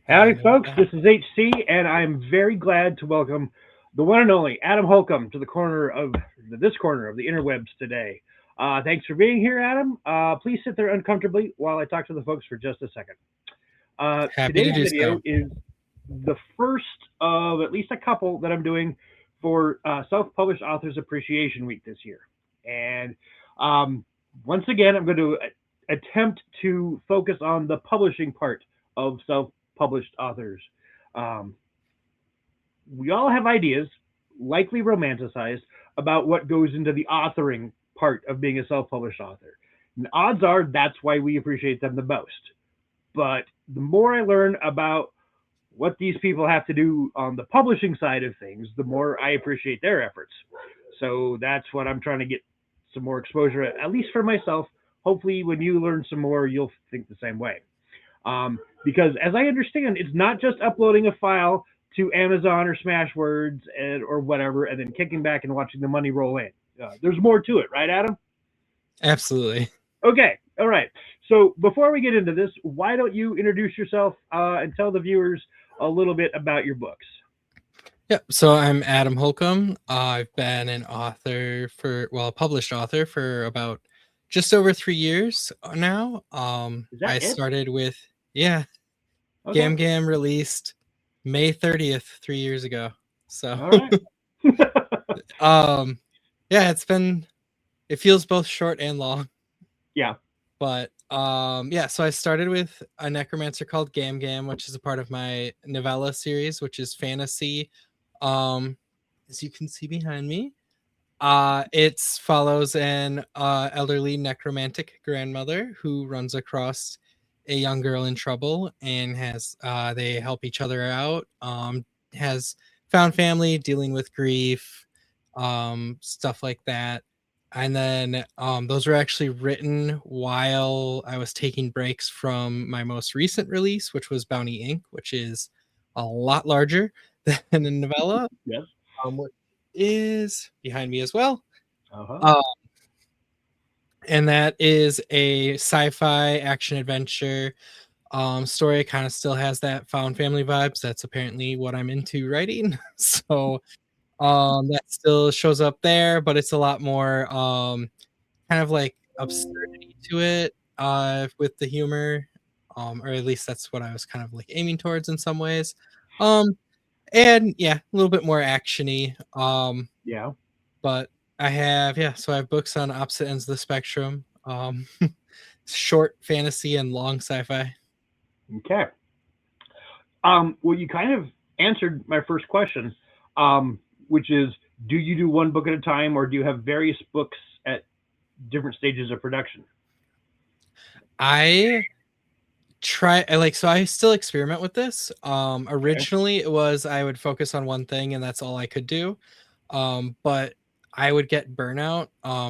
Howdy, And we're folks. back. This is HC, and I'm very glad to welcome the one and only Adam Holcombe to this corner of the interwebs today. Thanks for being here, Adam. Please sit there uncomfortably while I talk to the folks for just a second. Happy to Today's do video so. is the first of at least a couple that I'm doing for Self-Published Authors Appreciation Week this year. And um, once again, I'm going to attempt to focus on the publishing part of self-published authors. Um, we all have ideas, likely romanticized, about what goes into the authoring part of being a self-published author. And odds are that's why we appreciate them the most. But the more I learn about what these people have to do on the publishing side of things, the more I appreciate their efforts. So that's what I'm trying to get some more exposure, at least for myself. Hopefully, when you learn some more, you'll think the same way. Because as I understand, it's not just uploading a file to Amazon or Smashwords or whatever, and then kicking back and watching the money roll in. There's more to it, right, Adam? Absolutely. Okay, all right. So before we get into this, why don't you introduce yourself and tell the viewers a little bit about your books? Yep. So I'm Adam Holcombe. I've been an author a published author for about just over 3 years now. Is that I it? started with, yeah, Okay, Gam Gam released May 30th, 3 years ago. So, all right. um, yeah, it feels both short and long. Yeah. But yeah, so I started with a necromancer called Gam Gam, which is a part of my novella series, which is fantasy. Um, as you can see behind me, it follows an elderly necromantic grandmother who runs across a young girl in trouble and has they help each other out. Has found family, dealing with grief, stuff like that. And then those were actually written while I was taking breaks from my most recent release, which was Bounty Inc., which is a lot larger than a novella, Yes. which is behind me as well. Uh huh. Uh, and that is a sci-fi action adventure story. Kind of still has that found family vibes. That's apparently what I'm into writing. So that still shows up there, but it's a lot more kind of like absurdity to it with the humor. Or at least that's what I was kind of like aiming towards in some ways. Um and yeah, a little bit more actiony. Yeah. But so I have books on opposite ends of the spectrum. Short fantasy and long sci-fi. Okay. Well, you kind of answered my first question, which is, do you do one book at a time, or do you have various books at different stages of production? I so I still experiment with this. Okay. Originally it was I would focus on one thing and that's all I could do. But I would get burnout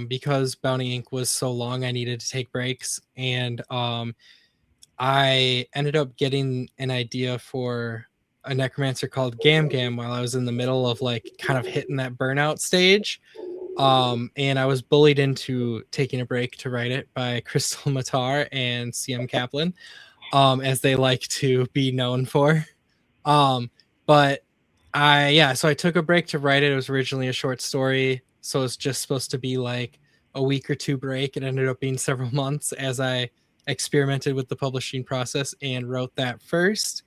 because Bounty Inc. was so long I needed to take breaks. And I ended up getting an idea for a necromancer called Gam Gam while I was in the middle of like kind of hitting that burnout stage. And I was bullied into taking a break to write it by Crystal Matar and CM Kaplan, as they like to be known for. But so I took a break to write it. It was originally a short story, so it was just supposed to be like a week or two break. It ended up being several months as I experimented with the publishing process and wrote that first.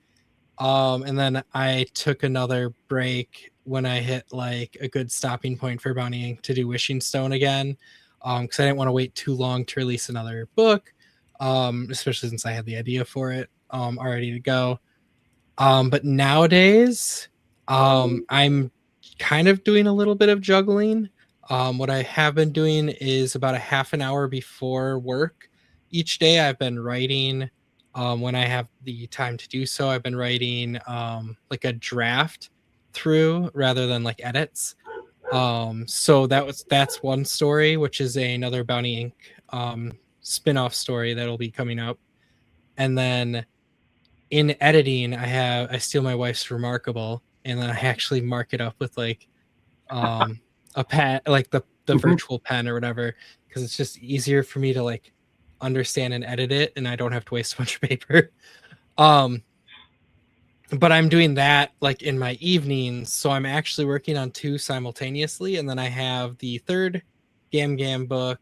And then I took another break when I hit like a good stopping point for Bounty Inc. to do Wishing Stone again, because I didn't want to wait too long to release another book, especially since I had the idea for it already to go. But nowadays, I'm kind of doing a little bit of juggling. What I have been doing is about a half an hour before work each day. I've been writing when I have the time to do so. I've been writing like a draft through rather than like edits. So that's one story, which is another Bounty Inc. Spin-off story that'll be coming up. And then in editing, I steal my wife's Remarkable, and then I actually mark it up with like a pen, like the Mhm. virtual pen or whatever, because it's just easier for me to like understand and edit it, and I don't have to waste a bunch of paper. Um, but I'm doing that like in my evenings, so I'm actually working on two simultaneously, and then I have the third Gam Gam book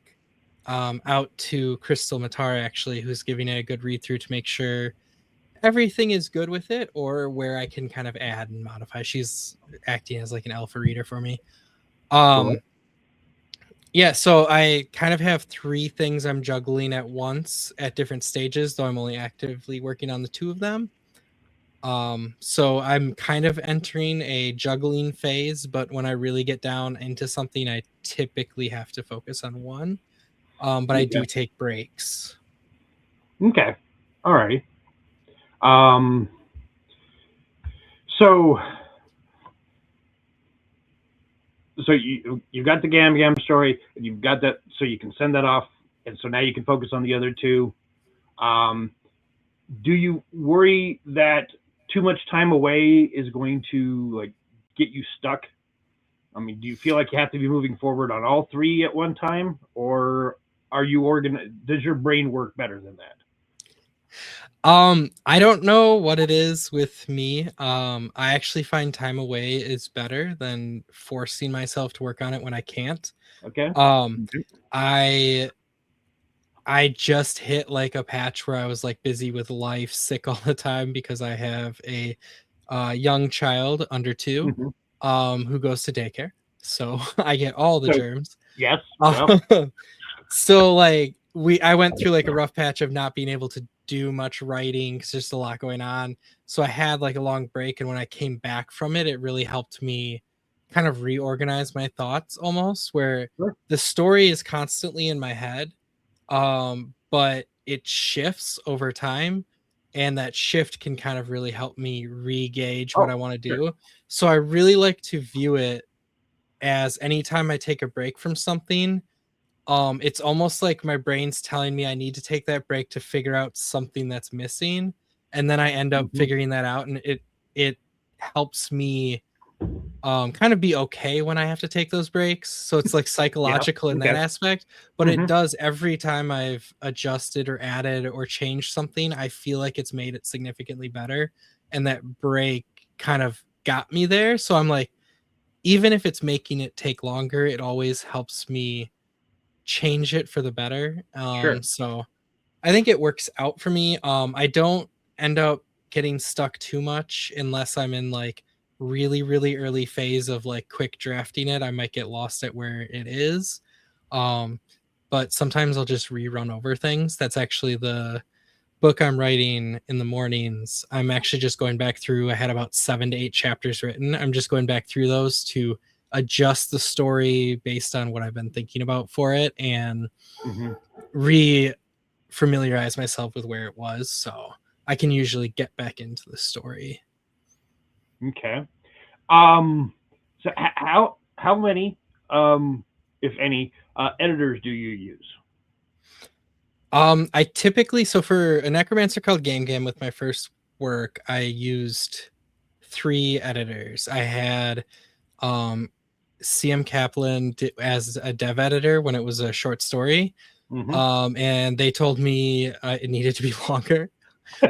out to Crystal Matar, actually, who's giving it a good read through to make sure everything is good with it, or where I can kind of add and modify. She's acting as like an alpha reader for me. Cool. Yeah, so I kind of have three things I'm juggling at once at different stages, though I'm only actively working on the two of them. So I'm kind of entering a juggling phase, but when I really get down into something, I typically have to focus on one. But I Okay. do take breaks. Okay. All right. Um, so you got the Gam Gam story, and you've got that, so you can send that off, and so now you can focus on the other two. Um, do you worry that too much time away is going to like get you stuck? I mean, do you feel like you have to be moving forward on all three at one time, or are you does your brain work better than that? I don't know what it is with me. I actually find time away is better than forcing myself to work on it when I can't. Okay. Um, Mhm. I I just hit like a patch where I was like busy with life, sick all the time because I have a young child under two Mhm. who goes to daycare. So I get all the So germs. yes, Uh, yep. so like I went through like a rough patch of not being able to do much writing because there's a lot going on. So I had like a long break, and when I came back from it, it really helped me kind of reorganize my thoughts almost, where Sure. the story is constantly in my head, but it shifts over time, and that shift can kind of really help me re-gauge what Oh, I want to sure. do. So I really like to view it as anytime I take a break from something, it's almost like my brain's telling me I need to take that break to figure out something that's missing, and then I end up Mhm. figuring that out, and it helps me kind of be okay when I have to take those breaks. So it's like Yeah. psychological in that Okay. aspect, but it Hmm. does every time I've adjusted or added or changed something, I feel like it's made it significantly better. And that break kind of got me there. So I'm like, even if it's making it take longer, it always helps me change it for the better. Sure. So I think it works out for me. I don't end up getting stuck too much unless I'm in like really early phase of like quick drafting it. I might get lost at where it is. Um, but sometimes I'll just rerun over things. That's actually the book I'm writing in the mornings. I'm actually just going back through. I had about 7 to 8 chapters written. I'm just going back through those to adjust the story based on what I've been thinking about for it, and Hmm. re familiarize myself with where it was, so I can usually get back into the story. Okay. Um, so how many, if any, editors do you use? I typically, so for a necromancer called Game Game with my first work, I used three editors. I had um CM Kaplan as a dev editor when it was a short story. Hmm. And they told me it needed to be longer.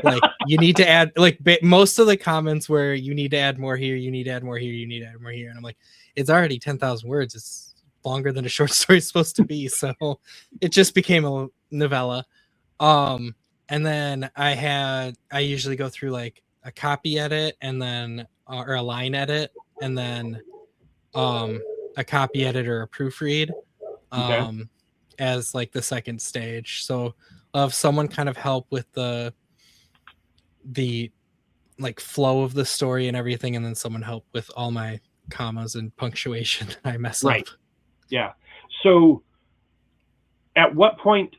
Like you need to add like most of the comments were you need to add more here, you need to add more here, you need to add more here, and I'm like, it's already 10,000 words. It's longer than a short story is supposed to be, so it just became a novella. Um, and then I usually go through like a copy edit, and then or a line edit, and then um a copy edit or a proofread Okay. um as like the second stage. So I'll have someone kind of help with the like flow of the story and everything, and then someone help with all my commas and punctuation that I mess up. Right. Yeah. So at what point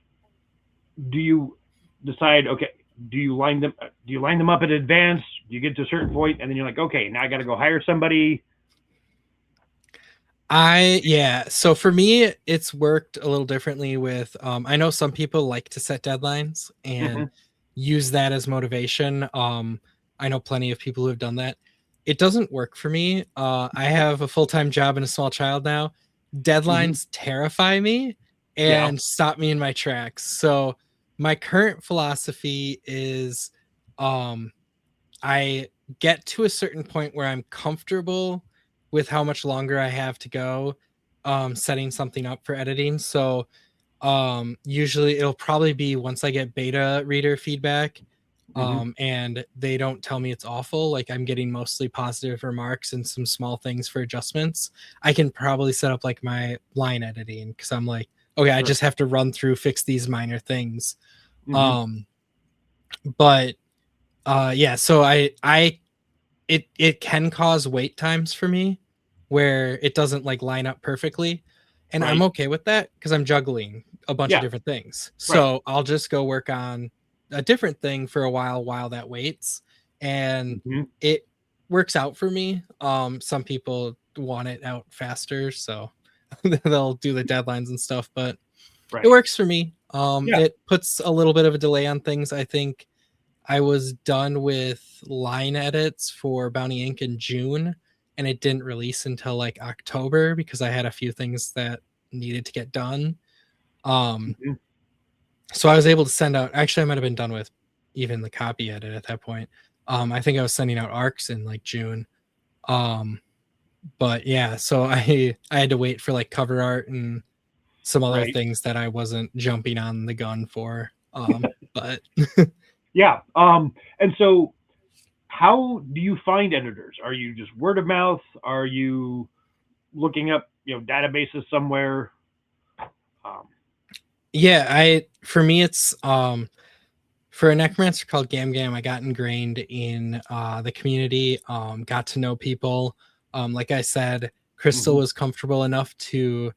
do you decide? Okay, Do you line them up in advance? Do you get to a certain point, and then you're like, okay, now I got to go hire somebody? Yeah, so for me it's worked a little differently with I know some people like to set deadlines and Hmm. use that as motivation. I know plenty of people who have done that. It doesn't work for me. I have a full-time job and a small child now. Hmm. Deadlines terrify me Yeah. and stop me in my tracks. So my current philosophy is um I get to a certain point where I'm comfortable with how much longer I have to go setting something up for editing. So usually it'll probably be once I get beta reader feedback and they don't tell me it's awful, like I'm getting mostly positive remarks and some small things for adjustments, I can probably set up like my line editing because I'm like, okay, I Sure. just have to run through, fix these minor things. Mm-hmm. But yeah, so it can cause wait times for me where it doesn't like line up perfectly, and I'm Right. okay with that because I'm juggling a bunch of Yeah. different things. Right. So I'll just go work on a different thing for a while that waits, and Mm-hmm. it works out for me. Some people want it out faster, so they'll do the deadlines and stuff, but it Right. works for me. Yeah. It puts a little bit of a delay on things. I think I was done with line edits for Bounty Inc. in June, and it didn't release until like October because I had a few things that needed to get done. Um, Mm-hmm. so I was able to send out. Actually, I might have been done with even the copy edit at that point. I think I was sending out arcs in like June. Um, but yeah, so I had to wait for like cover art and some other Right. things that I wasn't jumping on the gun for. But Yeah. And so how do you find editors? Are you just word of mouth? Are you looking up, databases somewhere? Um, yeah, I for me it's for a necromancer called Gam Gam, I got ingrained in the community, got to know people. Like I said, Crystal mhm. was comfortable enough to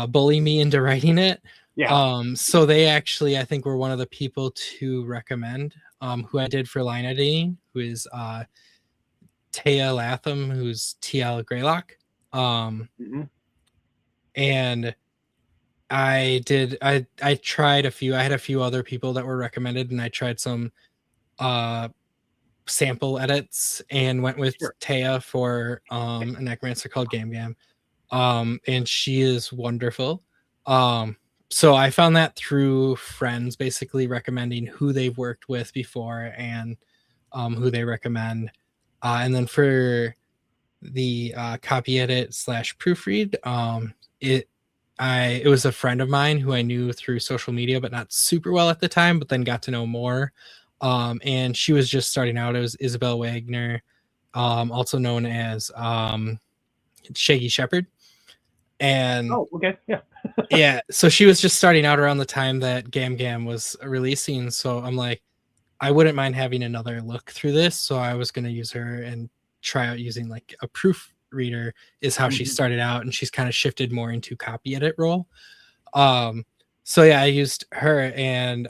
bully me into writing it. Yeah. So they actually, I think, were one of the people to recommend, who I did for line editing, who is Taya Latham, who's TL Greylock. Um, Hmm. and I tried a few, I had a few other people that were recommended, and I tried some uh sample edits and went with Sure. Taya for a necromancer called Gam Gam. And she is wonderful. Um, so I found that through friends basically recommending who they've worked with before and who they recommend. And then for the copy edit slash proofread, it it was a friend of mine who I knew through social media, but not super well at the time, but then got to know more. And she was just starting out. It was Isabel Wagner, also known as Shaggy Shepherd. And Oh, okay. Yeah. yeah, so she was just starting out around the time that Gam Gam was releasing. So I'm like, I wouldn't mind having another look through this. So I was going to use her and try out using like a proofreader, is how she Hmm. started out. And she's kind of shifted more into copy edit role. Um, so yeah, I used her, and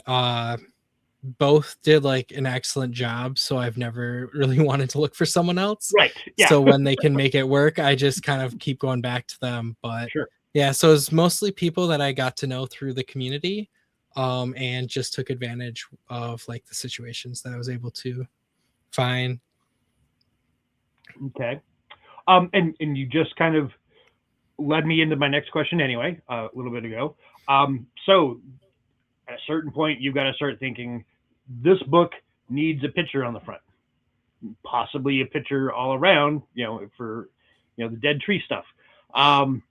both did like an excellent job. So I've never really wanted to look for someone else. Right. Yeah. So when they can make it work, I just kind of keep going back to them. But Sure. yeah, so it's mostly people that I got to know through the community, and just took advantage of like the situations that I was able to find. Okay. And you just kind of led me into my next question anyway, a little bit ago. So at a certain point, you've got to start thinking this book needs a picture on the front, possibly a picture all around, for the dead tree stuff. Um,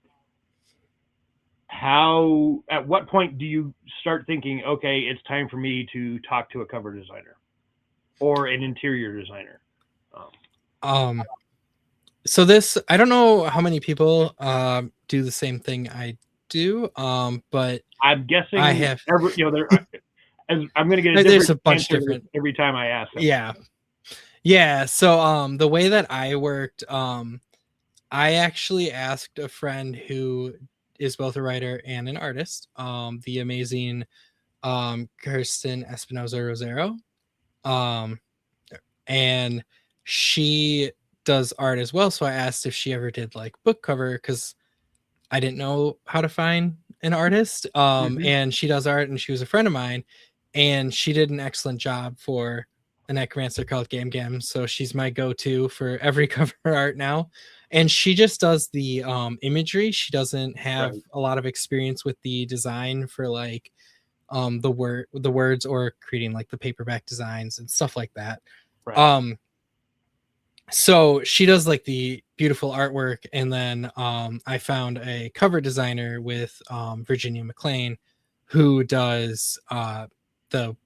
how at what point do you start thinking, okay, it's time for me to talk to a cover designer or an interior designer? Um, Um, so this, I don't know how many people do the same thing I do, but I'm I guessing have I'm going to get a there's different a bunch answer different. every time I ask them. Yeah. Yeah, so the way that I worked, I actually asked a friend who is both a writer and an artist, the amazing Kirsten Espinoza Rosero. Um, and she does art as well. So I asked if she ever did like book cover because I didn't know how to find an artist. Hmm. And she does art, and she was a friend of mine, and she did an excellent job for a necromancer called Gam Gam. So she's my go-to for every cover art now. And she just does the imagery. She doesn't have Right. a lot of experience with the design for like the words or creating like the paperback designs and stuff like that. Right. Um, So she does like the beautiful artwork, and then I found a cover designer with Virginia McLean, who does the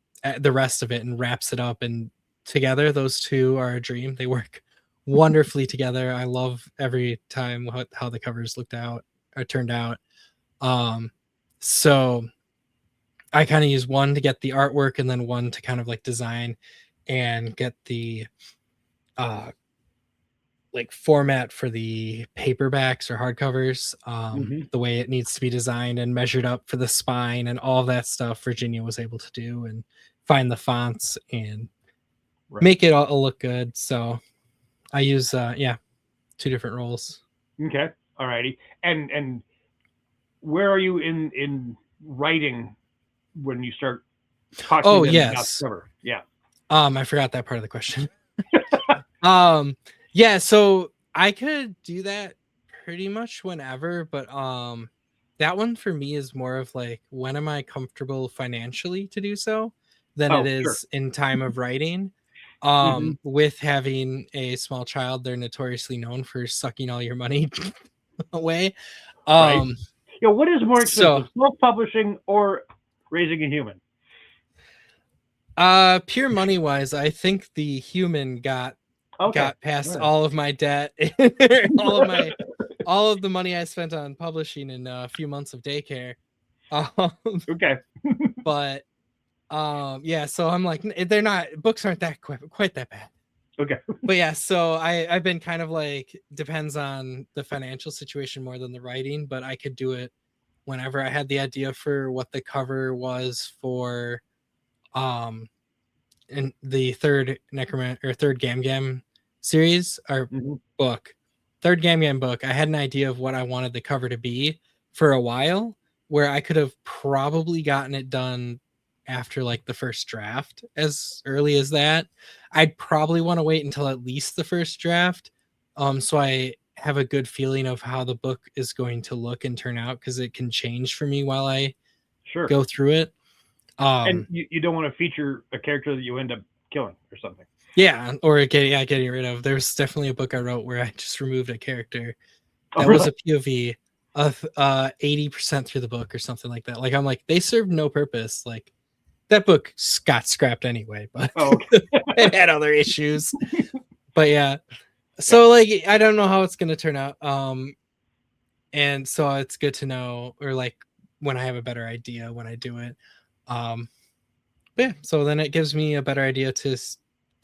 rest of it and wraps it up. And together, those two are a dream. They work wonderfully together. I love every time how the covers looked out or turned out. Um, so I kind of use one to get the artwork, and then one to kind of like design and get the uh like format for the paperbacks or hardcovers, Mm-hmm. the way it needs to be designed and measured up for the spine and all of that stuff. Virginia was able to do and find the fonts and Right. make it all look good. So I use yeah, two different roles. Okay. Alrighty. And where are you in writing when you start talking Oh then about yes. the cover? Yeah. I forgot that part of the question. um yeah, so I could do that pretty much whenever, but that one for me is more of like, when am I comfortable financially to do so, than it Oh, sure. is in time of writing. Mm-hmm. With having a small child, they're notoriously known for sucking all your money away. Right. um What is more so expensive, self-publishing or raising a human? pure money wise, I think the human Okay. got past All right. all of my debt, all of my all of the money I spent on publishing in a few months of daycare. Um, Okay. but yeah, so I'm like, they're not, books aren't that quite that bad. Okay. But yeah, so I've been kind of like, depends on the financial situation more than the writing, but I could do it whenever. I had the idea for what the cover was for um in the third Necromancer or third Gam Gam series or Mm-hmm. book, third Gam Gam book. I had an idea of what I wanted the cover to be for a while, where I could have probably gotten it done after like the first draft, as early as that. I'd probably want to wait until at least the first draft, so I have a good feeling of how the book is going to look and turn out, because it can change for me while I Sure. go through it. And um you don't want to feature a character that you end up killing or something. Yeah, or getting rid of. There's definitely a book I wrote where I just removed a character Oh, that was really? a POV of 80% through the book or something like that. Like, I'm like, they served no purpose. Like, that book got scrapped anyway, but Oh, okay. it had other issues. But yeah. Yeah. So like, I don't know how it's gonna turn out. And so it's good to know, or like when I have a better idea when I do it. Um but yeah, so then it gives me a better idea to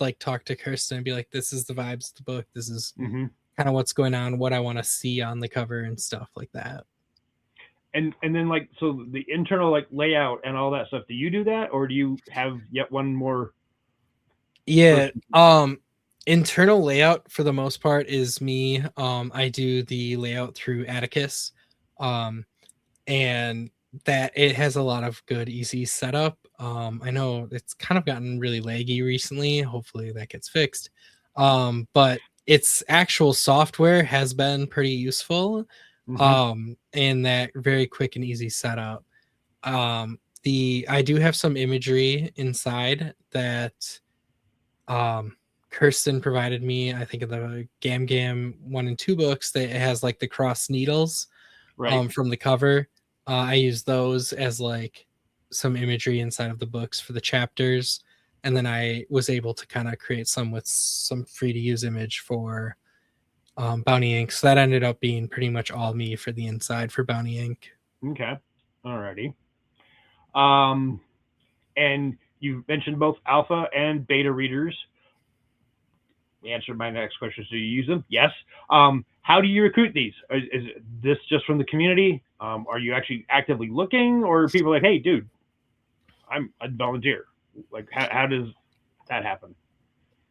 like talk to Kirsten and be like, this is the vibes of the book. This is Mm-hmm. kind of what's going on, what I want to see on the cover and stuff like that. And then like so the internal like layout and all that stuff. Do you do that, or do you have yet one more Yeah. person? Internal layout for the most part is me. I do the layout through Atticus. Um and that it has a lot of good easy setup. I know it's kind of gotten really laggy recently. Hopefully that gets fixed. But its actual software has been pretty useful, Mm-hmm. in that very quick and easy setup. The I do have some imagery inside that um Kirsten provided me. I think of the Gam Gam 1 and 2 books, that it has like the cross needles Right. from the cover. I use those as like some imagery inside of the books for the chapters, and then I was able to kind of create some with some free to use image for Bounty Inc. So that ended up being pretty much all me for the inside for Bounty Inc. Okay. Alrighty. Um, and you mentioned both alpha and beta readers. The answer to my next question is: do you use them? Yes. How do you recruit these? Is this just from the community? Are you actually actively looking, or are people like, hey, dude, I volunteer? Like, how does that happen?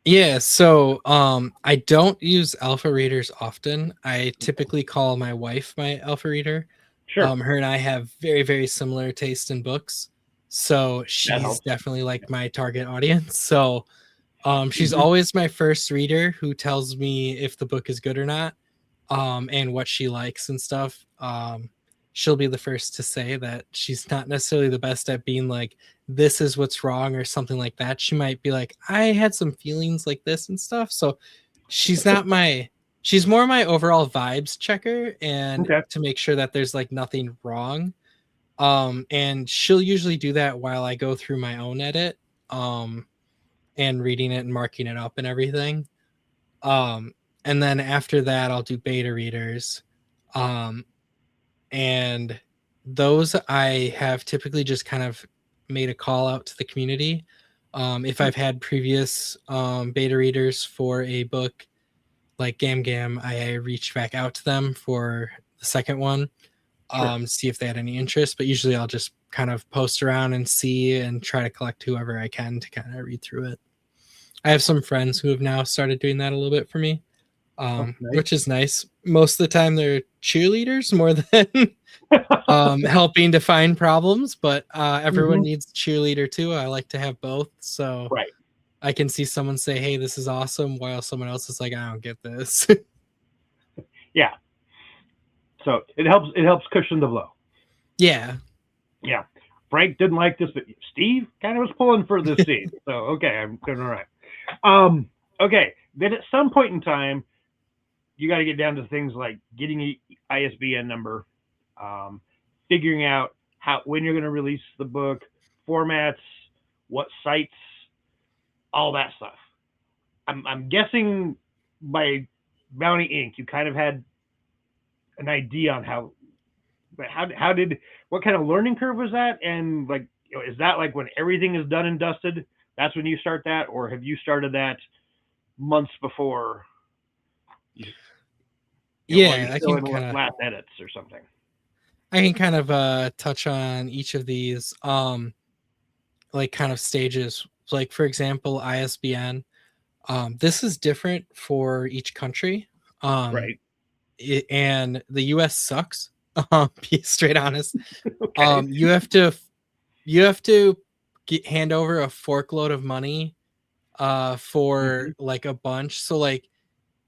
Yeah, so I don't use alpha readers often. I typically call my wife my alpha reader. Sure, Her and I have very, very similar taste in books. So that she's helps. definitely like my target audience. So she's Hmm. always my first reader who tells me if the book is good or not, and what she likes and stuff. She'll be the first to say that she's not necessarily the best at being like, this is what's wrong or something like that. She might be like, I had some feelings like this and stuff. So she's not my she's more my overall vibes checker and Okay, to make sure that there's like nothing wrong. And she'll usually do that while I go through my own edit, and reading it and marking it up and everything. Um, and then after that, I'll do beta readers. Um, and those I have typically just kind of made a call out to the community. If I've had previous beta readers for a book like Gam Gam, I reached back out to them for the second one, sure. see if they had any interest. But usually I'll just kind of post around and see and try to collect whoever I can to kind of read through it. I have some friends who have now started doing that a little bit for me, Oh, nice. which is nice. Most of the time they're cheerleaders more than helping to find problems, but everyone Hmm. needs a cheerleader too. I like to have both. So Right. I can see someone say, "Hey, this is awesome," while someone else is like, "I don't get this." Yeah. So it helps cushion the blow. Yeah. Yeah. Frank didn't like this, but Steve kind of was pulling for this scene. So okay, I'm doing all right. Okay. Then at some point in time, you got to get down to things like getting an ISBN number, um, figuring out how when you're going to release the book, formats, what sites, all that stuff. I'm guessing by Bounty Inc. You kind of had an idea on how did what kind of learning curve was that, and like is that like when everything is done and dusted? That's when you start that, or have you started that months before? You, while you're Yeah, still in last edits or something. I can kind of touch on each of these like kind of stages. Like for example, ISBN. This is different for each country. Um Right. and the US sucks. Be straight honest. Okay. You have to hand over a forkload of money Hmm. for like a bunch. So like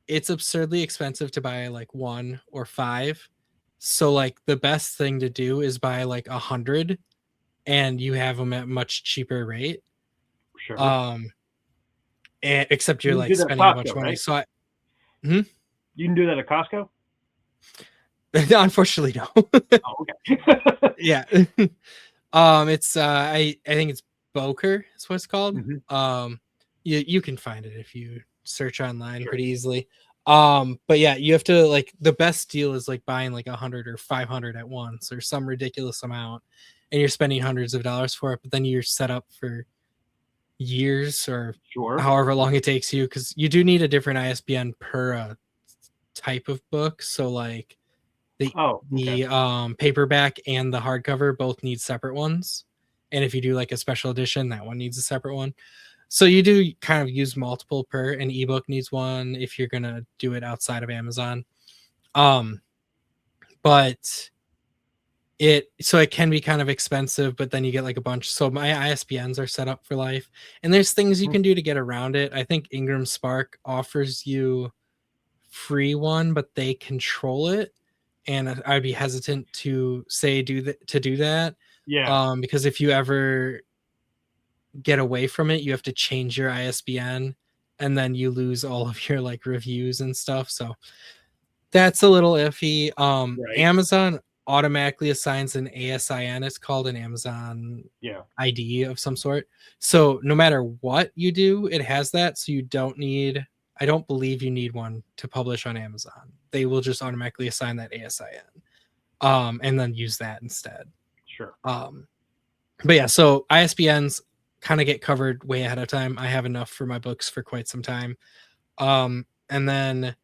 it's absurdly expensive to buy like one or five. So like the best thing to do is buy like 100 and you have them at much cheaper rate. Sure. Um except you're You can like do that at spending a bunch Costco, of money. right? So I hmm? You can do that at Costco. Unfortunately no. Oh, okay. Yeah. It's I think it's Boker is what it's called. Hmm. You can find it if you search online Sure. pretty easily. But yeah, you have to like the best deal is like buying like 100 or 500 at once or some ridiculous amount, and you're spending hundreds of dollars for it. But then you're set up for years or Sure. however long it takes you because you do need a different ISBN per type of book. So like the Oh, okay. paperback and the hardcover both need separate ones, and if you do like a special edition, that one needs a separate one. So you do kind of use multiple per. An ebook needs one if you're gonna do it outside of Amazon. um but it can be kind of expensive, but then you get like a bunch. So my ISBNs are set up for life, and there's things you Mhm. can do to get around it. I think Ingram Spark offers you free one, but they control it, and I'd be hesitant to say do that, Yeah. because if you ever get away from it, you have to change your ISBN, and then you lose all of your like reviews and stuff. So that's a little iffy. Right. Amazon automatically assigns an ASIN. It's called an Amazon Yeah. ID of some sort. So no matter what you do, it has that. So you don't need. I don't believe you need one to publish on Amazon. They will just automatically assign that ASIN, and then use that instead. Sure. Um, but yeah, so ISBNs kind of get covered way ahead of time. I have enough for my books for quite some time. And then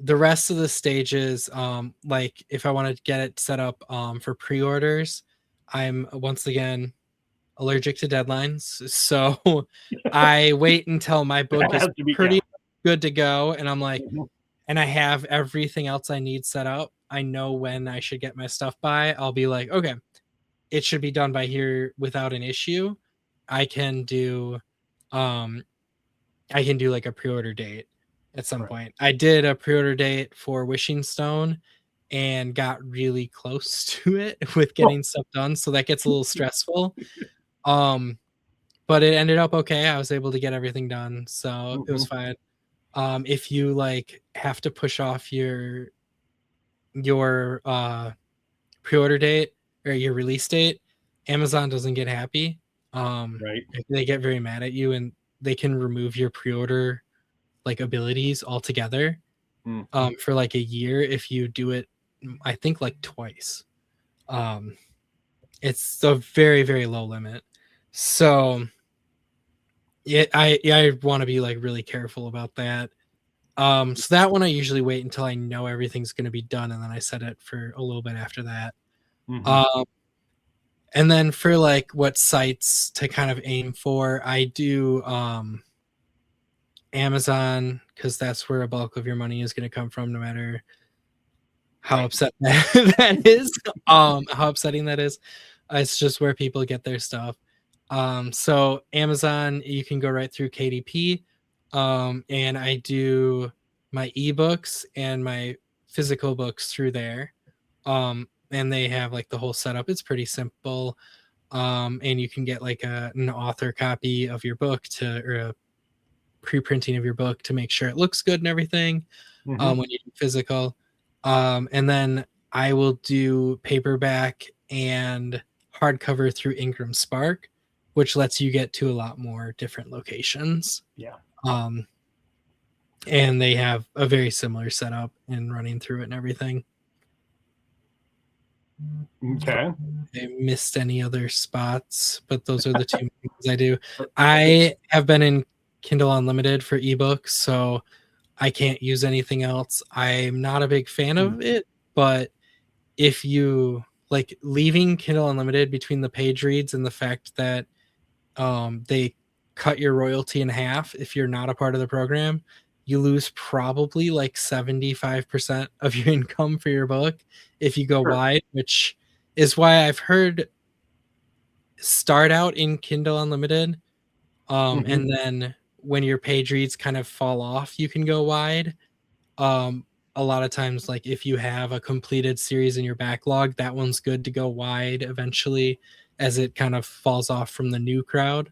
the rest of the stages, like if I want to get it set up for pre-orders, I'm once again allergic to deadlines. So I wait until my book That is has to be, yeah. pretty good to go. And I'm like, Mhm. and I have everything else I need set up. I know when I should get my stuff by. I'll be like, okay, it should be done by here without an issue. I can do um I can do like a pre-order date at some Right. point. I did a pre-order date for Wishing Stone and got really close to it with Oh, getting stuff done, so that gets a little stressful. Um but it ended up okay. I was able to get everything done, so it was mhm. fine. If you like have to push off your pre-order date or your release date, Amazon doesn't get happy. Right. They get very mad at you, and they can remove your pre-order like abilities altogether Mm. for like a year if you do it, I think like twice. um it's a very, very low limit. So I want to be like really careful about that. So that one I usually wait until I know everything's going to be done, and then I set it for a little bit after that. Hmm. um and then for like what sites to kind of aim for, I do Amazon, because that's where a bulk of your money is going to come from, no matter how Right. upset that is. How upsetting that is. It's just where people get their stuff. So Amazon, you can go right through KDP. And I do my ebooks and my physical books through there. And they have like the whole setup. It's pretty simple. And you can get like an author copy of your book or a pre-printing of your book to make sure it looks good and everything. Hmm. When you do physical. And then I will do paperback and hardcover through Ingram Spark, which lets you get to a lot more different locations. Yeah. Um, and they have a very similar setup in running through it and everything. Okay. I missed any other spots, but those are the two things I do. But I have been in Kindle Unlimited for ebooks, so I can't use anything else. I'm not a big fan of it, but if you like leaving Kindle Unlimited between the page reads and the fact that they cut your royalty in half if you're not a part of the program, you lose probably like 75% of your income for your book if you go sure. wide, which is why I've heard start out in Kindle Unlimited. Hmm. And then when your page reads kind of fall off, you can go wide. um a lot of times, like if you have a completed series in your backlog, that one's good to go wide eventually as it kind of falls off from the new crowd.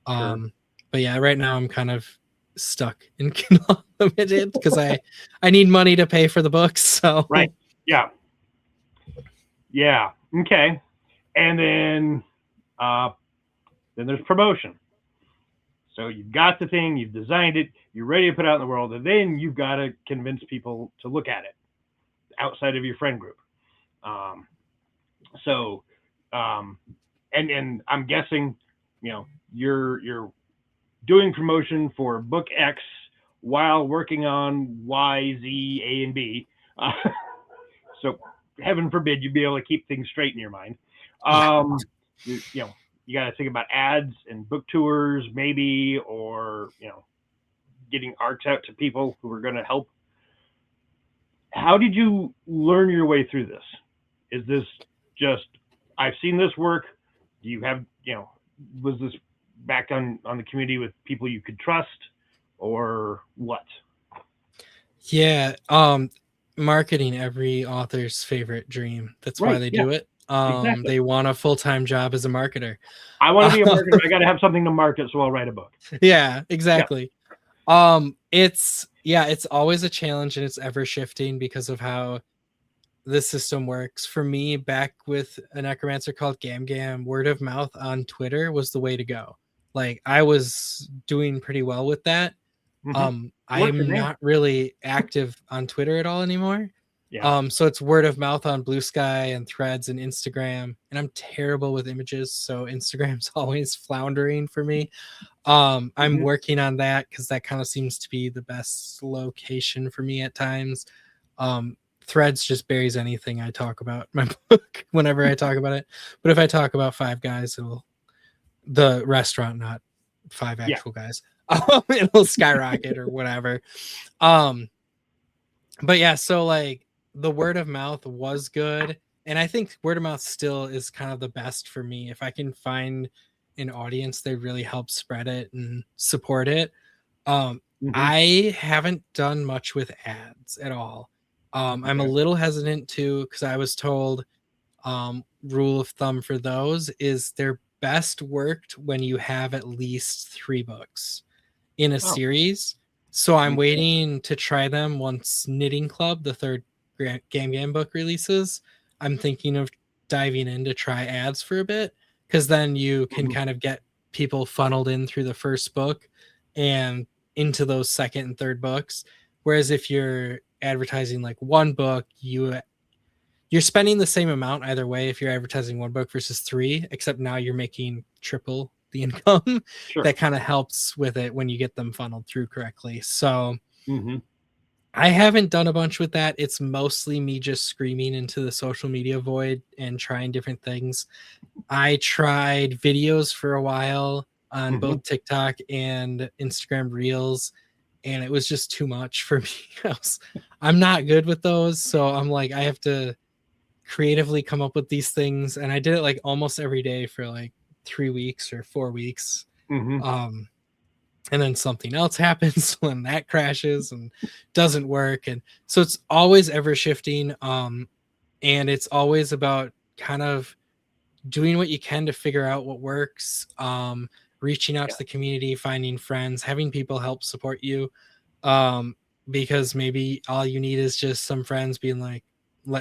Sure. But yeah, right now I'm kind of stuck in Kindle Unlimited because I need money to pay for the books. So Right. Yeah. Yeah. Okay. And uh, then there's promotion. So you've got the thing, you've designed it, you're ready to put it out in the world, and then you've got to convince people to look at it outside of your friend group. Um, so, um, and I'm guessing, you're doing promotion for book X while working on Y, Z, A, and B. Uh, so heaven forbid you be able to keep things straight in your mind. yeah. You got to think about ads and book tours, maybe, or getting arcs out to people who are going to help. How did you learn your way through this? Is this just I've seen this work? Do you have was this back on the community with people you could trust, or what? Yeah. Marketing every author's favorite dream. That's why Right. they Yeah. do it. Exactly. They want a full-time job as a marketer. I want to be a Uh, marketer. I got to have something to market, so I'll write a book. yeah, Yeah. exactly. It's always a challenge, and it's ever shifting because of how the system works. For me, back with a necromancer called Gam Gam, word of mouth on Twitter was the way to go. Like I was doing pretty well with that. Hmm. I Works for am me. not really active on Twitter at all anymore. Yeah. So it's word of mouth on Blue Sky and Threads and Instagram. And I'm terrible with images, so Instagram's always floundering for me. I'm Hmm. working on that because that kind of seems to be the best location for me at times. Threads just buries anything I talk about in my book whenever I talk about it. But if I talk about Five Guys, it'll the restaurant, not five Yeah. actual guys. It'll skyrocket or whatever. Um, but yeah, so like the word of mouth was good, and I think word of mouth still is kind of the best for me. If I can find an audience that really helps spread it and support it. Hmm. I haven't done much with ads at all. I'm a Okay. little hesitant to, because I was told rule of thumb for those is they're best worked when you have at least 3 books in a Oh. series. So I'm Okay. waiting to try them once Knitting Club, the third Game book releases. I'm thinking of diving in to try ads for a bit, because then you can Mhm. kind of get people funneled in through the first book and into those second and third books. Whereas if you're advertising like one book, you're spending the same amount either way if you're advertising one book versus three, except now you're making triple the income. Sure. That kind of helps with it when you get them funneled through correctly. So Hmm. I haven't done a bunch with that. It's mostly me just screaming into the social media void and trying different things. I tried videos for a while on Hmm. both TikTok and Instagram Reels, and it was just too much for me. I'm not good with those, so I'm like, I have to creatively come up with these things, and I did it like almost every day for like 3 weeks or 4 weeks. Hmm. Um, and then something else happens when that crashes and doesn't work, and so it's always ever shifting. And it's always about kind of doing what you can to figure out what works, reaching out Yeah. to the community, finding friends, having people help support you, um, because maybe all you need is just some friends being like,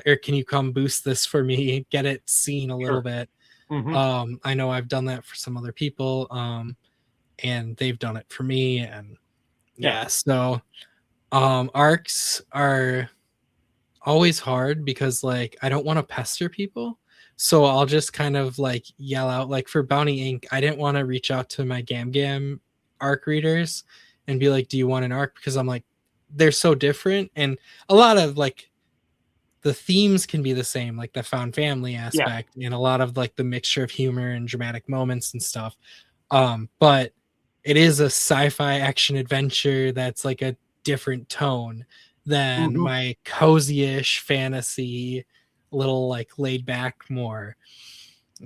or can you come boost this for me, get it seen a little Sure. bit. Hmm. I know I've done that for some other people, and they've done it for me, and Yeah. yeah. So arcs are always hard because like I don't want to pester people. So I'll just kind of like yell out, like for Bounty Inc. I didn't want to reach out to my Gam arc readers and be like, do you want an arc? Because I'm like, they're so different. And a lot of like the themes can be the same, like the found family Yeah. aspect and a lot of like the mixture of humor and dramatic moments and stuff. But it is a sci-fi action adventure that's like a different tone than Hmm. my cozy-ish fantasy, little like laid back more.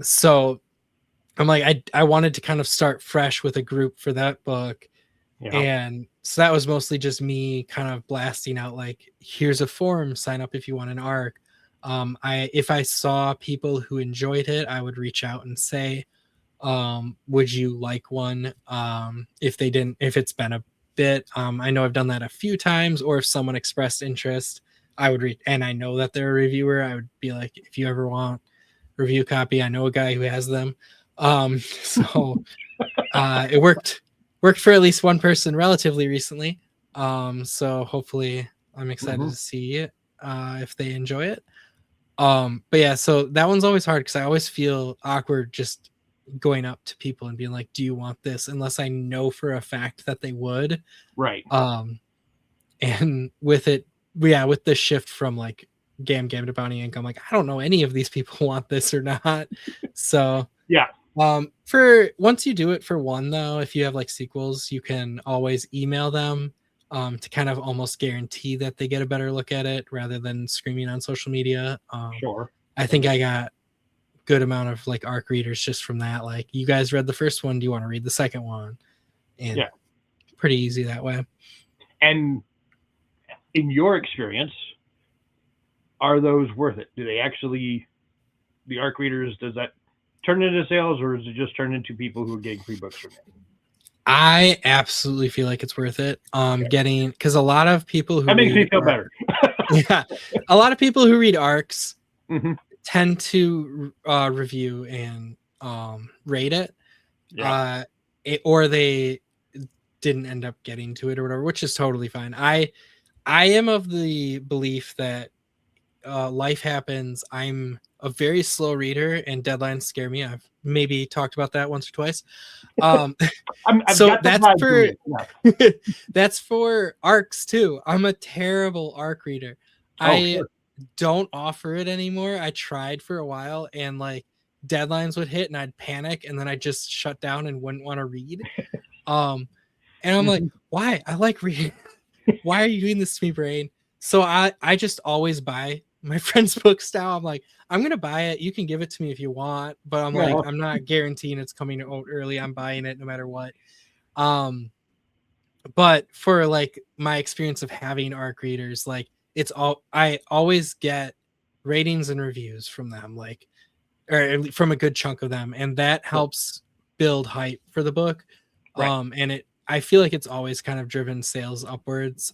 So I'm like, I wanted to kind of start fresh with a group for that book. Yeah. And so that was mostly just me kind of blasting out like, here's a forum, sign up if you want an arc. I if I saw people who enjoyed it, I would reach out and say, would you like one? If they didn't, if it's been a bit, I know I've done that a few times, or if someone expressed interest, I would read, and I know that they're a reviewer, I would be like, if you ever want review copy, I know a guy who has them. So it worked for at least one person relatively recently. So hopefully I'm excited Hmm. to see it, if they enjoy it. But yeah, so that one's always hard because I always feel awkward just going up to people and being like, do you want this? Unless I know for a fact that they would. Right. Um, and with it, yeah, with the shift from like Gam to Bounty Inc., I'm like, I don't know any of these people want this or not. So Yeah. for once you do it for one though, if you have like sequels, you can always email them, to kind of almost guarantee that they get a better look at it rather than screaming on social media. Sure. I think I got good amount of like arc readers just from that. Like, you guys read the first one, do you want to read the second one? And Yeah. pretty easy that way. And in your experience, are those worth it? Do they actually, the arc readers, does that turn into sales, or does it just turn into people who are getting free books from it? I absolutely feel like it's worth it. Okay. Getting, because a lot of people who That makes me read feel better. yeah, a lot of people who read arcs Hmm. tend to review and rate it, Yeah. uh, or they didn't end up getting to it or whatever, which is totally fine. I am of the belief that life happens. I'm a very slow reader, and deadlines scare me. I've maybe talked about that once or twice. Um, I've so got the vibe from for you. Yeah. that's for arcs too. I'm a terrible arc reader. Oh, I sure. don't offer it anymore. I tried for a while, and like deadlines would hit and I'd panic, and then I just shut down and wouldn't want to read. Um, and I'm like, Hmm. why? I like reading. Why are you doing this to me, brain? So I just always buy my friend's books now. I'm like, I'm gonna buy it. You can give it to me if you want, but I'm like, Yeah. I'm not guaranteeing it's coming out early. I'm buying it no matter what. Um, but for like my experience of having arc readers, like it's all, I always get ratings and reviews from them, like, or from a good chunk of them, and that Sure. helps build hype for the book. Right. And it I feel like it's always kind of driven sales upwards.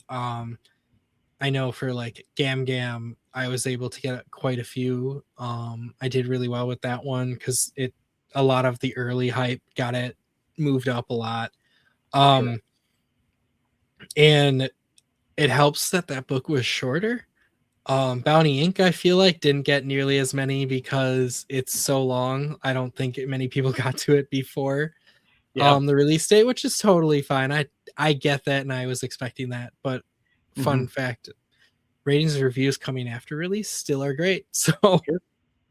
I know for like Gam Gam, I was able to get quite a few. I did really well with that one because a lot of the early hype got it moved up a lot. Sure. And it helps that that book was shorter. Bounty Inc. I feel like didn't get nearly as many because it's so long. I don't think many people got to it before Yeah. the release date, which is totally fine. I get that, and I was expecting that. But Hmm. fun fact: ratings and reviews coming after release still are great. So Sure.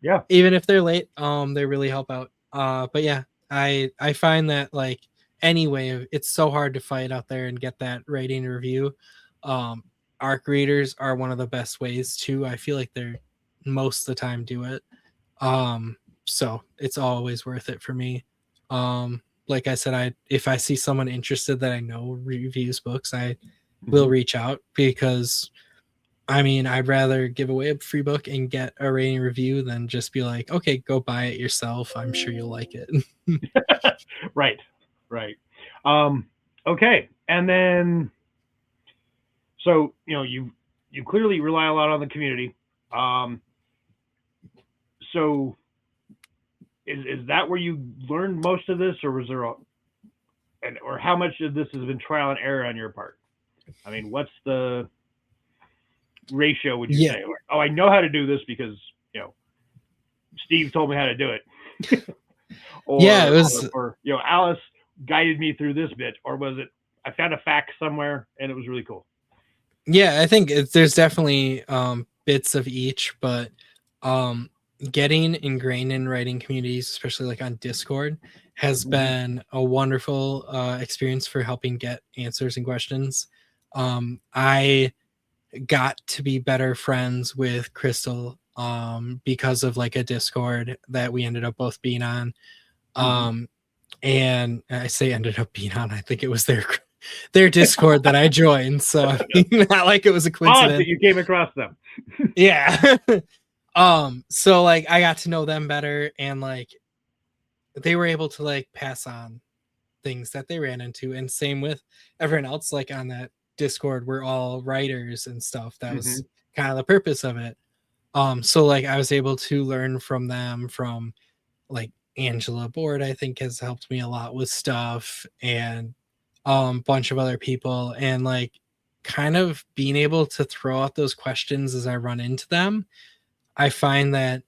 Yeah. even if they're late, they really help out. But yeah, I find that like anyway, it's so hard to fight out there and get that rating review. Arc readers are one of the best ways too. I feel like they're most of the time do it. So it's always worth it for me. Like I said, if I see someone interested that I know reviews books, I will Hmm. reach out because I mean, I'd rather give away a free book and get a rating review than just be like, okay, go buy it yourself. I'm sure you'll like it. Right. Right. Um, okay. And then, so you clearly rely a lot on the community. Um, so is that where you learned most of this, or was there or how much of this has been trial and error on your part? I mean, what's the ratio? Would you Yeah. say? Like, oh, I know how to do this because you know Steve told me how to do it, Yeah, it or was. Alice guided me through this bit, or was it I found a fact somewhere and it was really cool? Yeah, I think there's definitely bits of each, but um, getting ingrained in writing communities, especially like on Discord, has Hmm. been a wonderful experience for helping get answers and questions. I got to be better friends with Crystal because of like a Discord that we ended up both being on. Hmm. Um, and I say ended up being on, I think it was their Discord that I joined. So I mean, not like it was a Odd that coincidence. you came across them. Yeah. So like I got to know them better and like they were able to like pass on things that they ran into. And same with everyone else, like on that Discord, we're all writers and stuff. That was Hmm. kind of the purpose of it. So like I was able to learn from them, from like Angela Board, I think has helped me a lot with stuff, and bunch of other people, and like kind of being able to throw out those questions as I run into them. I find that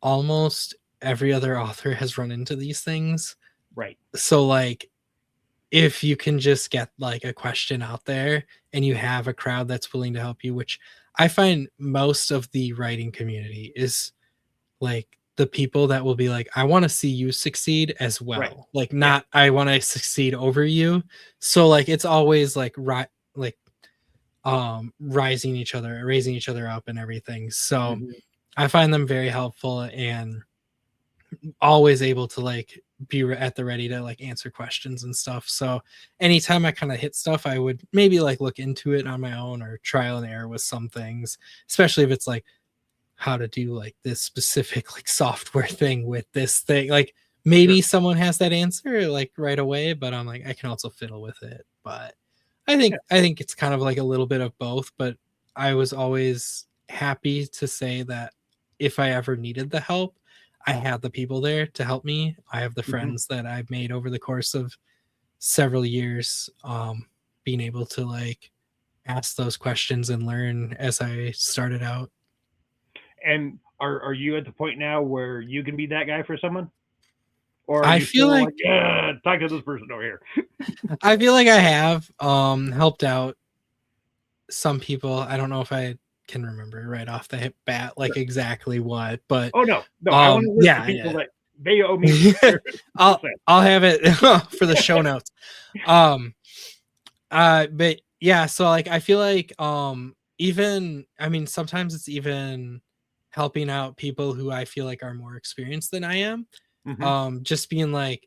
almost every other author has run into these things. Right. So like if you can just get like a question out there and you have a crowd that's willing to help you, which I find most of the writing community is like the people that will be like, I want to see you succeed as Right. well. Like Yeah. not I want to succeed over you. So like it's always like like raising each other up and everything. So Hmm. I find them very helpful and always able to like be at the ready to like answer questions and stuff. So anytime I kind of hit stuff, I would maybe like look into it on my own or trial and error with some things, especially if it's like how to do like this specific like software thing with this thing. Like Sure. maybe someone has that answer like right away, but I'm like I can also fiddle with it. But Yeah. I think it's kind of like a little bit of both, but I was always happy to say that if I ever needed the help, I had the people there to help me. I have the Hmm. friends that I've made over the course of several years, being able to like ask those questions and learn as I started out. And are you at the point now where you can be that guy for someone, or are I you feel still like, like yeah, talk to this person over here? I feel like I have helped out some people. I don't know if I can remember right off the hip bat like Sure. exactly what, but Oh no, no, I want a list of yeah, people yeah. that they owe me service. Just saying. I'll have it for the show notes. Um but yeah, so like I feel like even I mean sometimes it's even helping out people who I feel like are more experienced than I am. Hmm. Just being like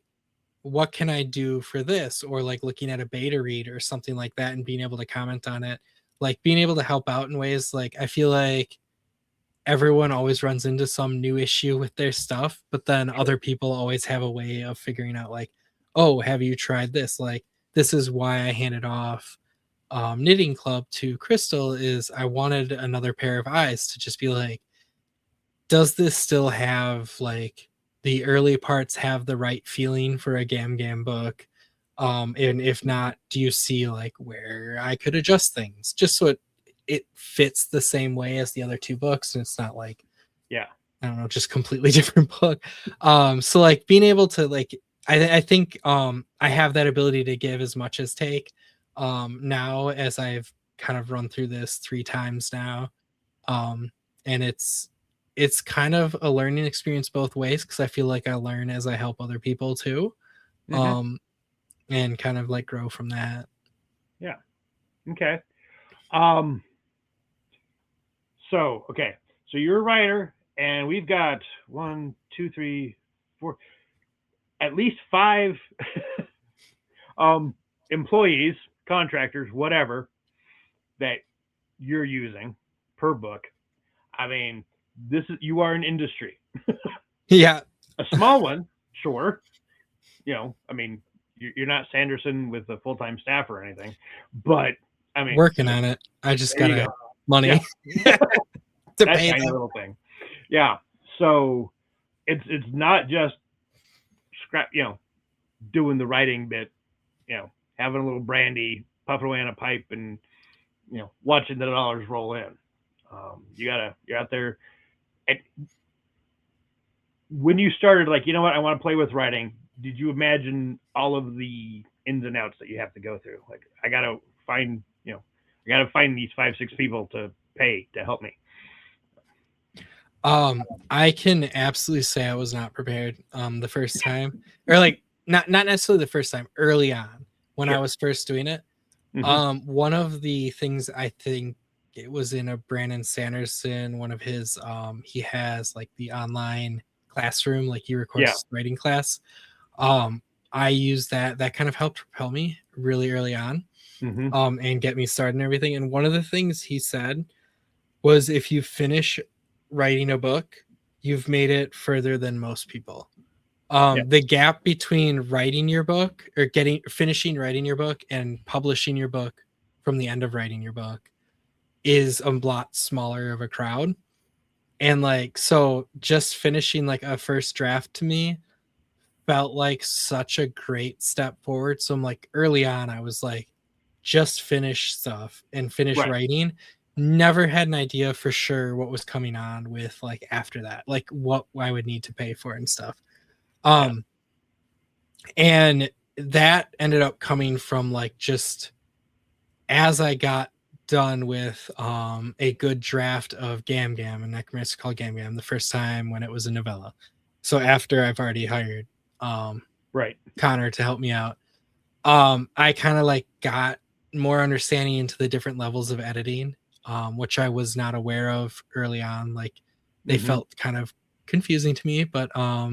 what can I do for this, or like looking at a beta read or something like that and being able to comment on it, like being able to help out in ways. Like I feel like everyone always runs into some new issue with their stuff, but then Sure. other people always have a way of figuring out like, oh, have you tried this? Like this is why I handed off knitting club to Crystal, is I wanted another pair of eyes to just be like, does this still have like the early parts have the right feeling for a Gam Gam book? And if not, do you see like where I could adjust things just so it fits the same way as the other two books and it's not like, Yeah. I don't know, just completely different book. So like being able to like, I think I have that ability to give as much as take now, as I've kind of run through this 3 times now. um and it's kind of a learning experience both ways, because I feel like I learn as I help other people too. Hmm. um and kind of like grow from that. Yeah. Okay. Um, okay. So you're a writer, and we've got one, two, three, four, at least five um, employees, contractors, whatever, that you're using per book. I mean, this is you are an industry. Yeah, A small one, sure. I mean, you're not Sanderson with a full time staff or anything, but I mean, working on it. I just there you gotta go. Yeah, money to that pay tiny them. little thing. Yeah. So it's not just scrap, doing the writing bit, having a little brandy, puffing away on a pipe, and watching the dollars roll in. You're out there. And when you started, like, you know what, I want to play with writing. Did you imagine all of the ins and outs that you have to go through? Like, I gotta find, I gotta find these 5, 6 people to pay to help me. I can absolutely say I was not prepared the first time, or like not necessarily the first time, early on when I Sure. was first doing it. Mm-hmm. One of the things, I think it was in a Brandon Sanderson, one of his he has like the online classroom, like he records Yeah. his writing class. um I used that kind of helped propel me really early on, Mm-hmm. and get me started and everything. And one of the things he said was, if you finish writing a book, you've made it further than most people. Yeah. The gap between writing your book, or getting finishing writing your book, and publishing your book from the end of writing your book, is a lot smaller of a crowd. And like, so just finishing like a first draft to me felt like such a great step forward. So I'm like, early on, I was like, just finish stuff and finish Right. writing. Never had an idea for sure what was coming on with like after that, like what I would need to pay for and stuff. Yeah. um and that ended up coming from like, just as I got done with a good draft of Gam Gam, and Necromancer called Gam Gam, the first time when it was a novella. So after I've already hired um Right. Connor to help me out, I kind of like got more understanding into the different levels of editing, which I was not aware of early on. Like, they Mm-hmm. felt kind of confusing to me, but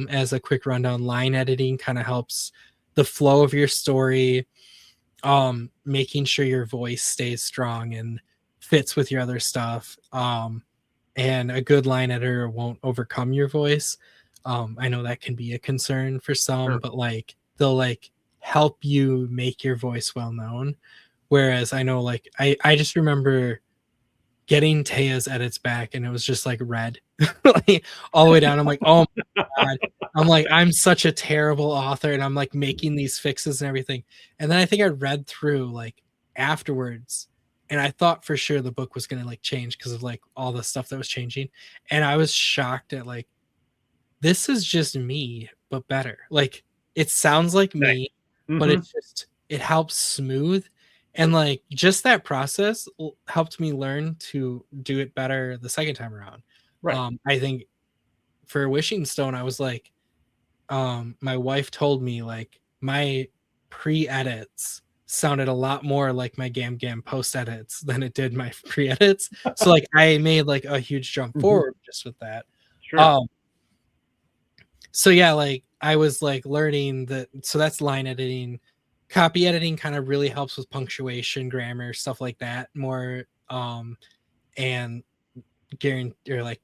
as a quick rundown, line editing kind of helps the flow of your story, making sure your voice stays strong and fits with your other stuff. And a good line editor won't overcome your voice. I know that can be a concern for some, Sure. but like, they'll like help you make your voice well known. Whereas I know, like, I just remember getting Taya's edits back, and it was just like red, like, all the way down. I'm like, oh my God. I'm like, I'm such a terrible author, and I'm like making these fixes and everything. And then I think I read through like afterwards, and I thought for sure the book was gonna like change because of like all the stuff that was changing. And I was shocked at like, this is just me, but better. Like, it sounds like Nice. me, but Mm-hmm. it's just, it helps smooth. And like, just that process helped me learn to do it better the second time around. Right. I think for Wishing Stone, I was like, my wife told me like my pre-edits sounded a lot more like my Gam Gam post edits than it did my pre-edits. So like, I made like a huge jump Mm-hmm. forward just with that. Sure. Um, so yeah, like, I was like learning that. So that's line editing. Copy editing kind of really helps with punctuation, grammar, stuff like that more. And guarantee, or like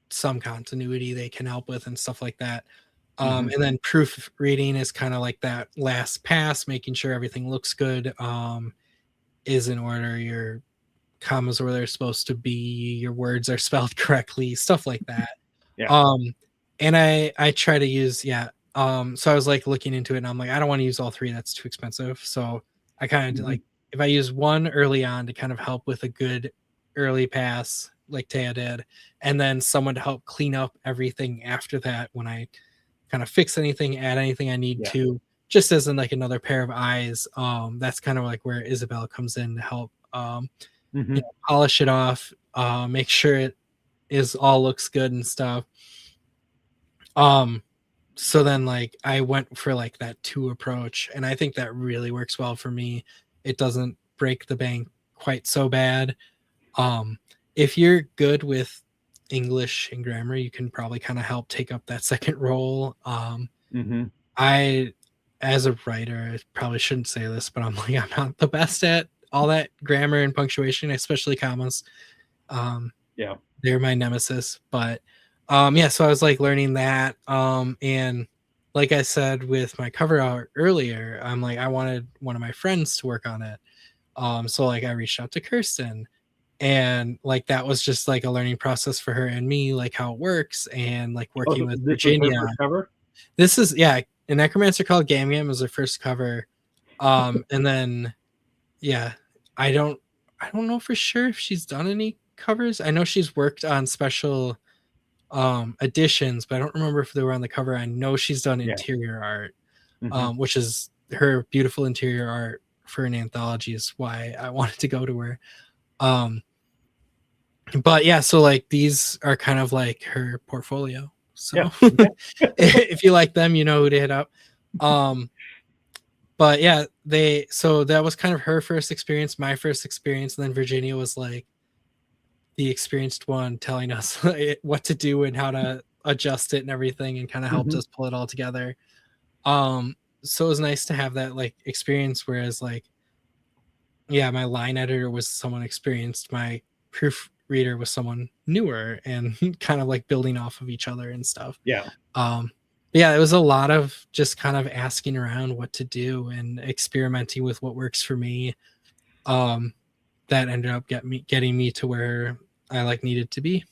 some continuity they can help with and stuff like that. Mm-hmm. And then proofreading is kind of like that last pass, making sure everything looks good, is in order, your commas are where they're supposed to be, your words are spelled correctly, stuff like that. Yeah. Um, and I try to use, yeah. So I was like looking into it and I'm like, I don't want to use all three. That's too expensive. So I kind of Mm-hmm. like, if I use one early on to kind of help with a good early pass, like Taya did, and then someone to help clean up everything after that when I kind of fix anything, add anything I need Yeah. to, just as in like another pair of eyes. That's kind of like where Isabel comes in to help, Mm-hmm. polish it off, make sure it is all looks good and stuff. Um, so then like I went for like that two approach, and I think that really works well for me. It doesn't break the bank quite so bad. Um, if you're good with English and grammar, you can probably kind of help take up that second role. Mm-hmm. I, as a writer, I probably shouldn't say this, but I'm like, I'm not the best at all that grammar and punctuation, especially commas. Um, Yeah. they're my nemesis. But yeah, so I was like learning that. And like I said with my cover art earlier, I'm like, I wanted one of my friends to work on it. So like I reached out to Kirsten, and like that was just like a learning process for her and me, like how it works, and like Oh, working so with this was her Virginia. first cover? This is, yeah, a necromancer called Gam Gam was her first cover. And then yeah, I don't I don't know for sure if she's done any covers. I know she's worked on special editions, but I don't remember if they were on the cover. I know she's done Yeah. interior art, Mm-hmm. which is her beautiful interior art for an anthology is why I wanted to go to her. Um, but yeah, so like these are kind of like her portfolio. Yeah. So Okay. if you like them, you know who to hit up. Um, but yeah, so that was kind of her first experience, my first experience, and then Virginia was like the experienced one telling us what to do and how to adjust it and everything, and kind of helped Mm-hmm. us pull it all together. So it was nice to have that like experience, whereas like, yeah, my line editor was someone experienced, my proofreader was someone newer, and kind of like building off of each other and stuff. Yeah. um yeah, it was a lot of just kind of asking around what to do and experimenting with what works for me. um that ended up getting me to where I like needed to be.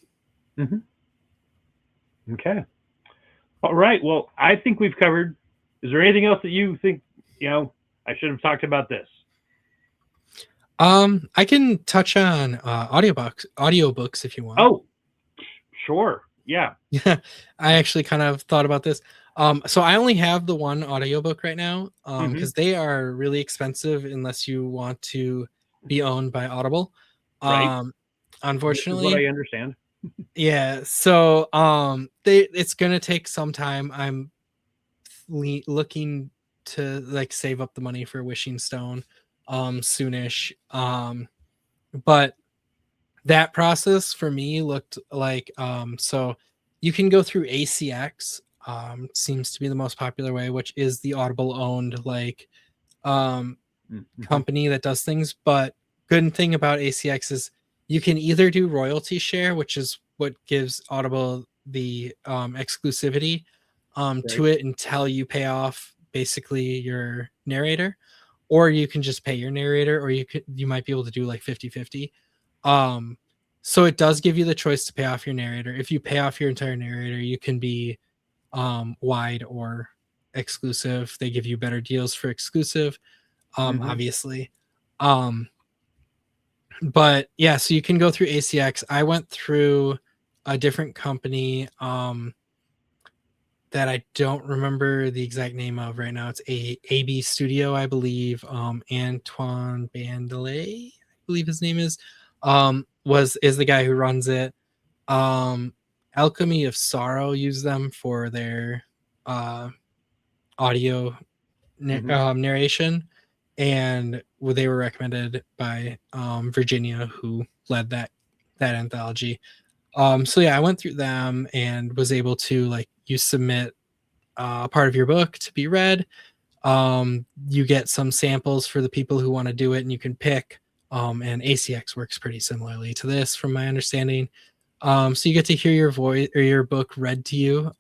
Mm-hmm. Okay. All right. Well, I think we've covered. Is there anything else that you think, I should have talked about this? I can touch on audiobooks if you want. Oh, sure. Yeah. Yeah, I actually kind of thought about this. So I only have the one audiobook right now, Mm-hmm. because they are really expensive unless you want to be owned by Audible. Right. Um, This is what unfortunately, I understand. yeah. So it's gonna take some time. I'm looking to like save up the money for Wishing Stone, soonish. But that process for me looked like, so you can go through ACX, seems to be the most popular way, which is the Audible owned like um Mm-hmm. company that does things. But good thing about ACX is you can either do royalty share, which is what gives Audible the exclusivity Right. to it until you pay off basically your narrator, or you can just pay your narrator, or you might be able to do like 50-50. um so it does give you the choice to pay off your narrator. If you pay off your entire narrator, you can be wide or exclusive. They give you better deals for exclusive, Mm-hmm. obviously. um but yeah, so you can go through ACX. I went through a different company that I don't remember the exact name of right now. It's a AB Studio, I believe. Antoine Bandelet, I believe his name is the guy who runs it. um Alchemy of Sorrow use them for their uh audio Mm-hmm. narration, and they were recommended by Virginia, who led that anthology. So yeah, I went through them and was able to, like, you submit a part of your book to be read. You get some samples for the people who want to do it, and you can pick. And ACX works pretty similarly to this, from my understanding. So you get to hear your voice or your book read to you.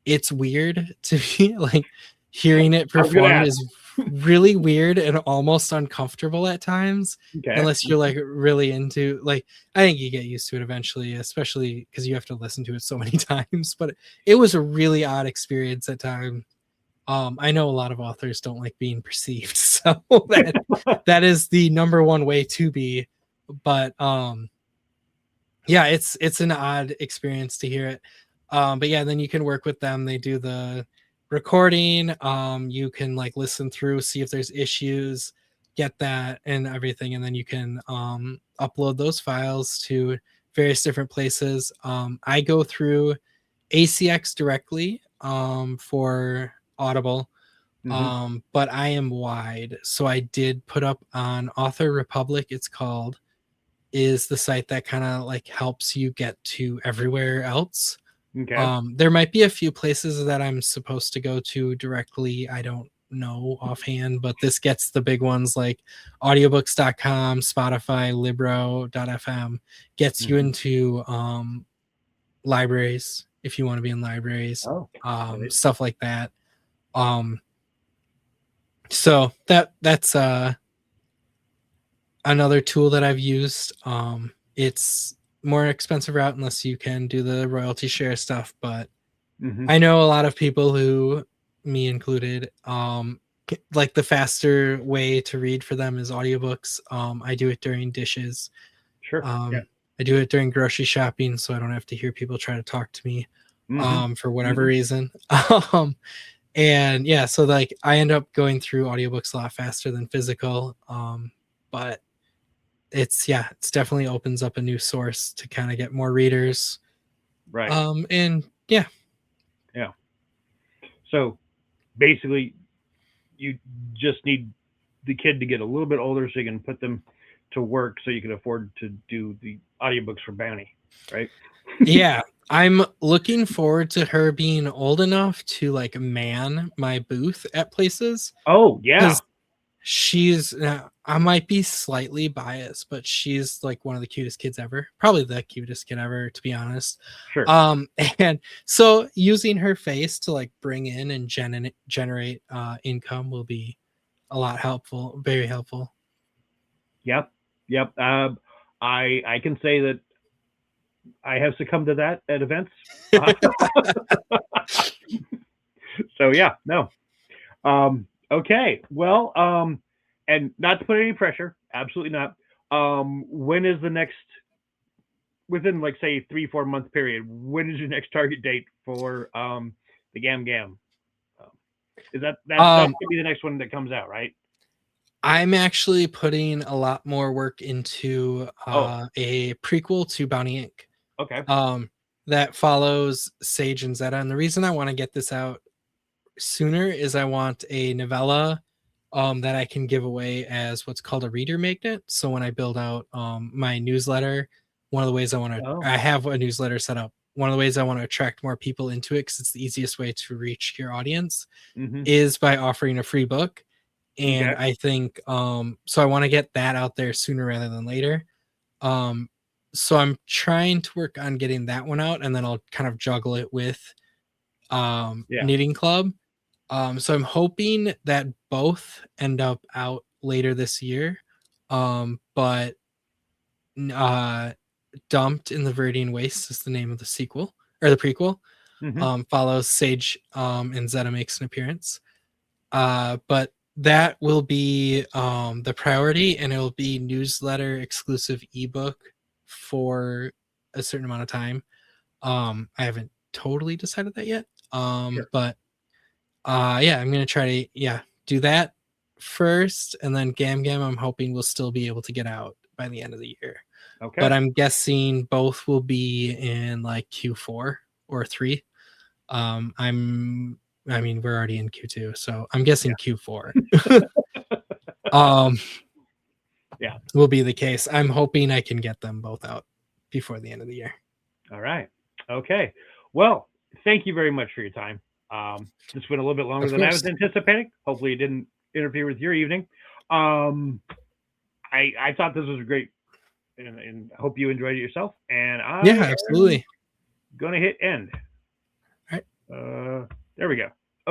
it's weird to me. Like hearing it I was gonna performed ask. is really weird and almost uncomfortable at times, Okay. unless you're like really into like I think you get used to it eventually, especially because you have to listen to it so many times. But it was a really odd experience at times. I know a lot of authors don't like being perceived, so that is the number one way to be. But yeah, it's an odd experience to hear it. But yeah, then you can work with them. They do the recording. You can like listen through, see if there's issues, get that and everything, and then you can upload those files to various different places. I go through ACX directly for Audible, Hmm. but I am wide, so I did put up on Author Republic. It's called is the site that kind of like helps you get to everywhere else. Okay. There might be a few places that I'm supposed to go to directly. I don't know offhand, but this gets the big ones like audiobooks.com, Spotify, Libro.fm, gets you Hmm. into libraries if you want to be in libraries, Oh, right. stuff like that. Um, so that's another tool that I've used. It's more expensive route unless you can do the royalty share stuff, but Hmm. I know a lot of people who, me included, like the faster way to read for them is audiobooks. I do it during dishes. Sure. Yeah. I do it during grocery shopping, so I don't have to hear people try to talk to me Hmm. for whatever Hmm. reason. um, and yeah, so like I end up going through audiobooks a lot faster than physical. But it's definitely opens up a new source to kind of get more readers. Right. And yeah. Yeah. So basically, you just need the kid to get a little bit older so you can put them to work so you can afford to do the audiobooks for Bounty, right? Yeah, I'm looking forward to her being old enough to like man my booth at places Oh, yeah. because she's I might be slightly biased, but she's like one of the cutest kids ever, probably the cutest kid ever, to be honest. Sure. And so using her face to like bring in and generate income will be a lot helpful, very helpful. Yep. Yep. I can say that I have succumbed to that at events. Uh, so yeah, no. Okay. Well, and not to put any pressure, absolutely not. When is the next within like say 3 4 month period? When is your next target date for the Gam Gam? Um, is that um could be the next one that comes out, right? I'm actually putting a lot more work into Oh, a prequel to Bounty Inc. okay. um, that follows Sage and Zeta. And the reason I want to get this out sooner is I want a novella that I can give away as what's called a reader magnet. So when I build out my newsletter, one of the ways Oh. I have a newsletter set up. One of the ways I want to attract more people into it, because it's the easiest way to reach your audience, Mm-hmm. is by offering a free book. And Okay. I think so I want to get that out there sooner rather than later. Um, so I'm trying to work on getting that one out, and then I'll kind of juggle it with Yeah. Knitting Club. So I'm hoping that both end up out later this year. But uh, Dumped in the Viridian Wastes is the name of the sequel or the prequel. Mm-hmm. Follows Sage and Zeta makes an appearance. But that will be the priority, and it will be newsletter exclusive ebook for a certain amount of time. I haven't totally decided that yet. Sure. But yeah, I'm gonna try to do that first, and then Gam Gam I'm hoping will still be able to get out by the end of the year. But Okay. I'm guessing both will be in like Q4 or 3. I mean, we're already in Q2, so I'm guessing Q4 um Yeah. will be the case. I'm hoping I can get them both out before the end of the year. All right. Okay. Well, thank you very much for your time. This went a little bit longer Of than I was course. anticipating. Hopefully, it didn't interfere with your evening. Um, I thought this was great, and I hope you enjoyed it yourself. And Yeah, I am absolutely. going to hit end. All right. There we go.